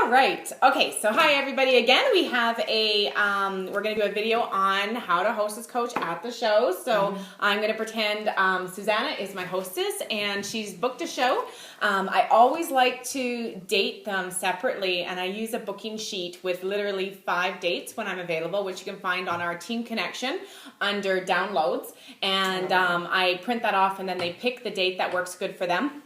All right. Okay. So hi everybody again. We have we're going to do a video on how to hostess coach at the show. So I'm going to pretend Suzanna is my hostess and she's booked a show. I always like to date them separately, and I use a booking sheet with literally 5 dates when I'm available, which you can find on our Team Connection under downloads. And I print that off, and then they pick the date that works good for them.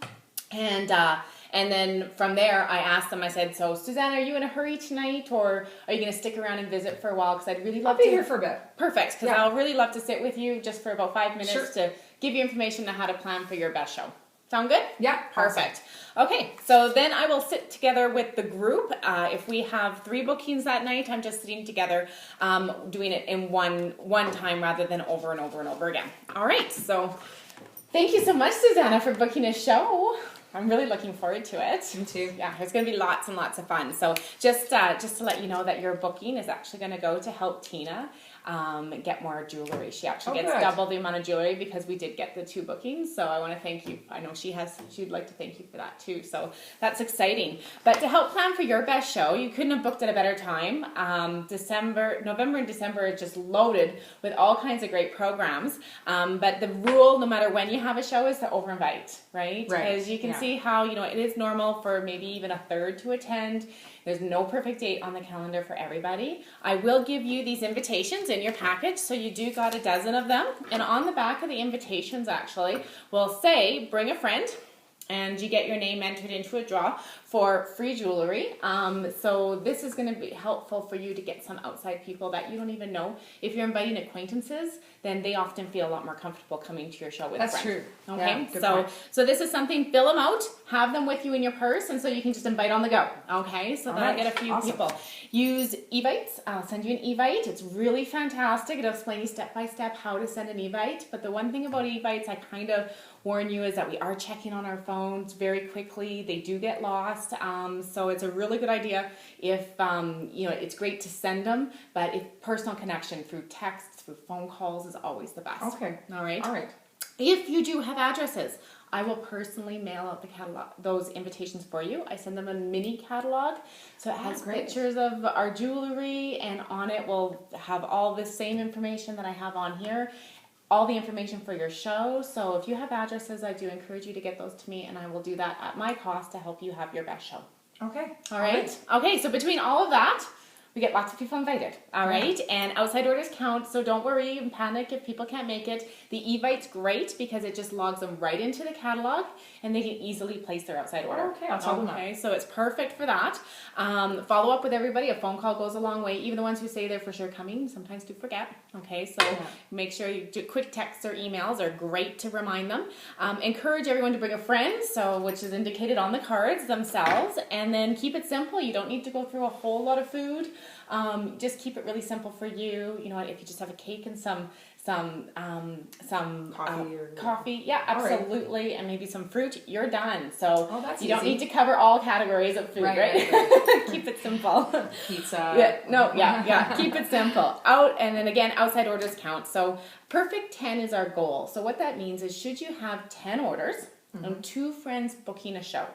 And then from there, I asked them, I said, so Suzanna, are you in a hurry tonight, or are you going to stick around and visit for a while? Because I'd really love to. I'll be here for a bit. Perfect, because I'll really love to sit with you just for about 5 minutes Sure. to give you information on how to plan for your best show. Sound good? Yeah. Perfect. Okay, so then I will sit together with the group. If we have 3 bookings that night, I'm just sitting together, doing it in one time rather than over and over and over again. All right, so thank you so much, Suzanna, for booking a show. I'm really looking forward to it. Me too. Yeah, there's going to be lots and lots of fun. So just to let you know that your booking is actually going to go to help Tina get more jewelry. She actually gets double the amount of jewelry because we did get the 2 bookings. So I want to thank you. I know she'd like to thank you for that too. So that's exciting. But to help plan for your best show, you couldn't have booked at a better time. November and December is just loaded with all kinds of great programs. But the rule, no matter when you have a show, is to over-invite, right? Because you can see how, it is normal for maybe even a third to attend. There's no perfect date on the calendar for everybody. I will give you these invitations in your package, so you do got a dozen of them. And on the back of the invitations, actually, will say, bring a friend, and you get your name entered into a draw for free jewelry. So this is going to be helpful for you to get some outside people that you don't even know. If you're inviting acquaintances, then they often feel a lot more comfortable coming to your show with a friend. That's true. Okay, yeah, so this is something, fill them out, have them with you in your purse, and so you can just invite on the go. Okay, so then I get a few people. Use Evites. I'll send you an Evite. It's really fantastic. It'll explain you step by step how to send an Evite. But the one thing about Evites, I kind of warn you, is that we are checking on our phones very quickly. They do get lost. So it's a really good idea if, it's great to send them, but if personal connection through text, through phone calls is always the best. Okay. All right. All right. If you do have addresses, I will personally mail out the catalog, those invitations for you. I send them a mini catalog, so it has pictures of our jewelry, and on it will have all the same information that I have on here. All the information for your show. So if you have addresses, I do encourage you to get those to me, and I will do that at my cost to help you have your best show. Okay. All right. Okay, so between all of that, we get lots of people invited. All right. And outside orders count, so don't worry and panic if people can't make it. The Evite's great because it just logs them right into the catalog, and they can easily place their outside order. Okay, I'll tell them that. Okay, so it's perfect for that. Follow up with everybody. A phone call goes a long way. Even the ones who say they're for sure coming sometimes do forget. Okay, so make sure you do quick texts or emails are great to remind them. Encourage everyone to bring a friend, which is indicated on the cards themselves, and then keep it simple. You don't need to go through a whole lot of food. Just keep it really simple for you. You know what? If you just have a cake and some coffee, yeah, absolutely, and maybe some fruit, you're done. So you don't need to cover all categories of food, right? Keep it simple. Pizza. Keep it simple. And then again, outside orders count. So perfect 10 is our goal. So what that means is, should you have 10 orders and 2 friends booking a show,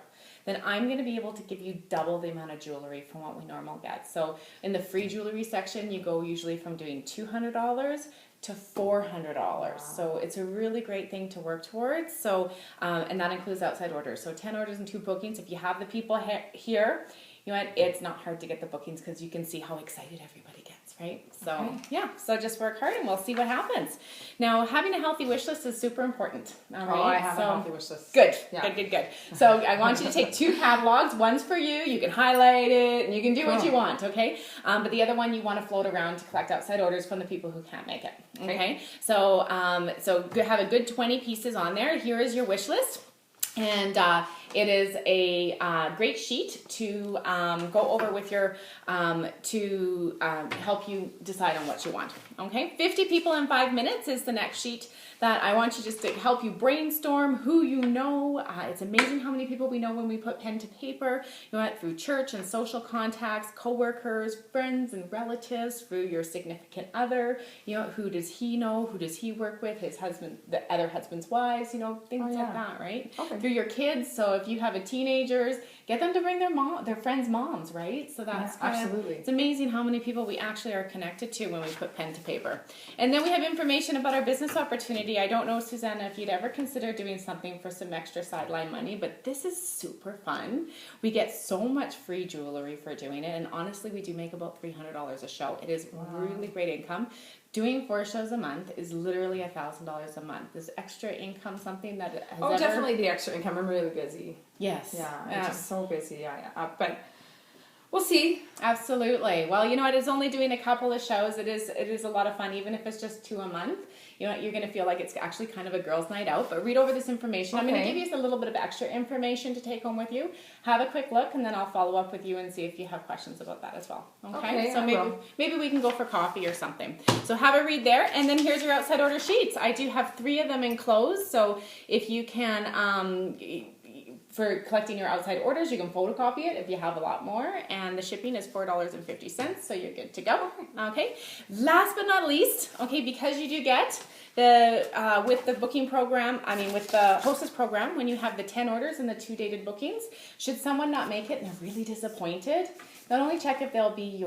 then I'm going to be able to give you double the amount of jewelry from what we normally get. So in the free jewelry section, you go usually from doing $200 to $400. Wow. So it's a really great thing to work towards. So, and that includes outside orders. So 10 orders and 2 bookings. If you have the people here, you know what? It's not hard to get the bookings because you can see how excited everybody gets, right? So so just work hard and we'll see what happens. Now, having a healthy wish list is super important. All right? I have a healthy wish list. Good. So I want you to take 2 catalogs. One's for you. You can highlight it and you can do what you want, okay? But the other one you want to float around to collect outside orders from the people who can't make it, okay? So have a good 20 pieces on there. Here is your wish list. And it is a great sheet to go over with your, to help you decide on what you want. Okay, 50 people in 5 minutes is the next sheet that I want you just to help you brainstorm who you know. It's amazing how many people we know when we put pen to paper. You know, through church and social contacts, coworkers, friends and relatives, through your significant other. You know, who does he know? Who does he work with? His husband, the other husband's wives. You know, things like that, right? Okay. Through your kids. So if you have teenagers, get them to bring their friends' moms, right? So that's absolutely. It's amazing how many people we actually are connected to when we put pen to paper. And then we have information about our business opportunity. I don't know, Suzanna, if you'd ever consider doing something for some extra sideline money, but this is super fun. We get so much free jewelry for doing it, and honestly, we do make about $300 a show. It is really great income. Doing 4 shows a month is literally $1,000 a month. Is extra income something that has definitely the extra income. I'm really busy. Yes. Yeah, I'm just so busy. Yeah. But we'll see. Absolutely. Well, you know what? It's only doing a couple of shows. It is a lot of fun, even if it's just 2 a month. You know, you're going to feel like it's actually kind of a girls' night out. But read over this information. I'm going to give you a little bit of extra information to take home with you. Have a quick look, and then I'll follow up with you and see if you have questions about that as well. Okay. So maybe we can go for coffee or something. So have a read there, and then here's your outside order sheets. I do have 3 of them enclosed. So if you can. For collecting your outside orders, you can photocopy it if you have a lot more, and the shipping is $4.50, so you're good to go. Okay. Last but not least, okay, because you do get the with the booking program, with the Hostess program, when you have the 10 orders and the 2 dated bookings, should someone not make it and they're really disappointed, not only check if they'll be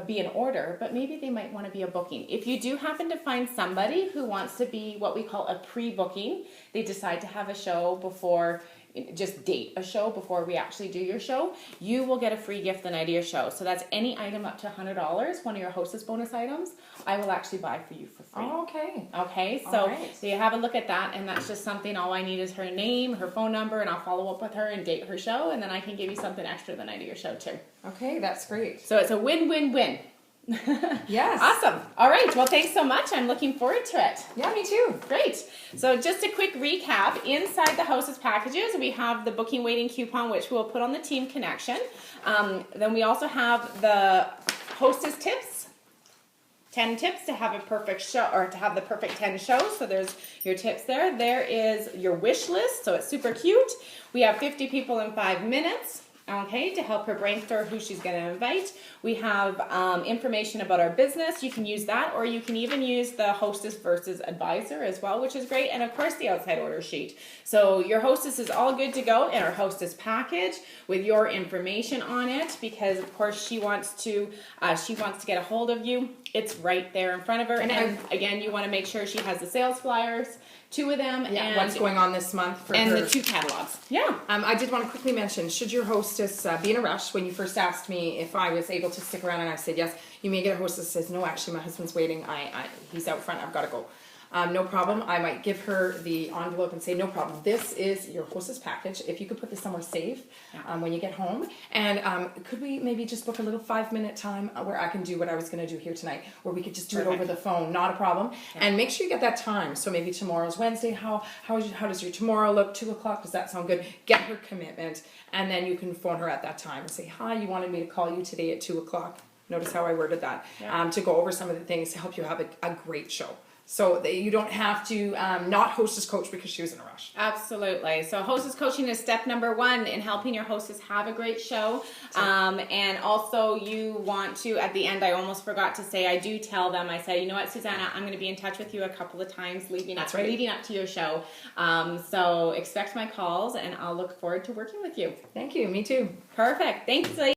be an order, but maybe they might want to be a booking. If you do happen to find somebody who wants to be what we call a pre-booking, they decide to have a show before, just date a show before we actually do your show, you will get a free gift the night of your show. So that's any item up to $100, one of your Hostess bonus items, I will actually buy for you for free. Oh, okay. Okay, so you have a look at that, and that's just something, all I need is her name, her phone number, and I'll follow up with her and date her show, and then I can give you something extra the night of your show too. Okay, that's great. So it's a win-win-win. Yes. Awesome. All right. Well, thanks so much. I'm looking forward to it. Yeah, me too. Great. So just a quick recap. Inside the Hostess packages, we have the booking waiting coupon, which we'll put on the team connection. Then we also have the Hostess tips. 10 tips to have a perfect show, or to have the perfect 10 shows. So there's your tips there. There is your wish list. So it's super cute. We have 50 people in 5 minutes. Okay, to help her brainstorm who she's going to invite. We have information about our business. You can use that, or you can even use the Hostess versus Advisor as well, which is great. And of course, the outside order sheet. So your Hostess is all good to go in our Hostess package with your information on it, because of course she wants to get a hold of you. It's right there in front of her. And again, you want to make sure she has the sales flyers, 2 of them, and what's going on this month for and her. the 2 catalogs. Yeah. I did want to quickly mention, should your Hostess be in a rush? When you first asked me if I was able to stick around, and I said yes, you may get a Hostess that says, no, actually my husband's waiting. He's out front. I've got to go. No problem. I might give her the envelope and say, no problem. This is your Hostess package. If you could put this somewhere safe when you get home. And could we maybe just book a little 5-minute time where I can do what I was going to do here tonight, where we could just do it over the phone. Not a problem. Yeah. And make sure you get that time. So maybe tomorrow's Wednesday. How does your tomorrow look? 2 o'clock. Does that sound good? Get her commitment. And then you can phone her at that time and say, hi, you wanted me to call you today at 2 o'clock. Notice how I worded that. Yeah. To go over some of the things to help you have a great show. So that you don't have to not Hostess coach because she was in a rush. Absolutely. So Hostess coaching is step number 1 in helping your hostess have a great show. And also you want to, at the end, I almost forgot to say, I do tell them, I say, you know what, Suzanna, I'm going to be in touch with you a couple of times leading up to your show. So expect my calls, and I'll look forward to working with you. Thank you. Me too. Perfect. Thanks, Leah.